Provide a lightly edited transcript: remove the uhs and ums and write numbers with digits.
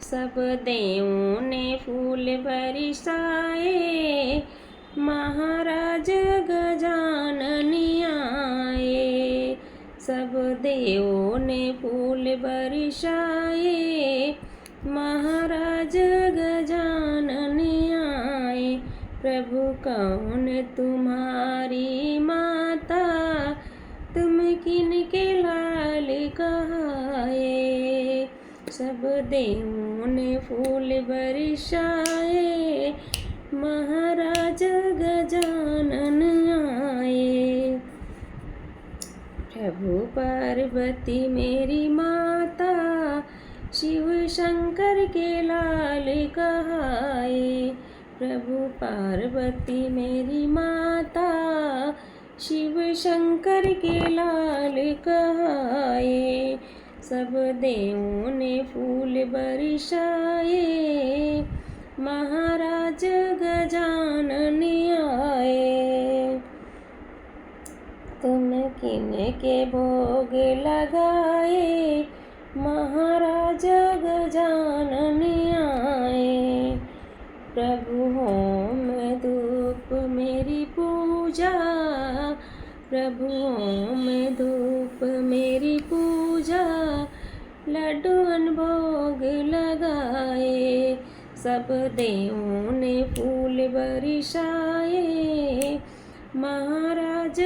सब देवों ने फूल बरसाए, महाराज गजानन आए। सब देवों ने फूल बरसाए, महाराज गजानन आए। प्रभु कौन तुम्हारी माता, तुम किनके लाल कहाए। सब देवों ने फूल बरसाए, महाराज गजानन आए। प्रभु पार्वती मेरी माता, शिव शंकर के लाल कहाए। प्रभु पार्वती मेरी माता, शिव शंकर के लाल कहाए। सब देवों ने फूल बरसाए, महाराज गजानन आए। तुम किनके भोग लगाए, महाराज गजानन आए। प्रभु होम धूप मेरी पूजा, प्रभु होम धूप मेरी पूजा, लड्डू भोग लगाए। सब देवों ने फूल बरसाए, महाराज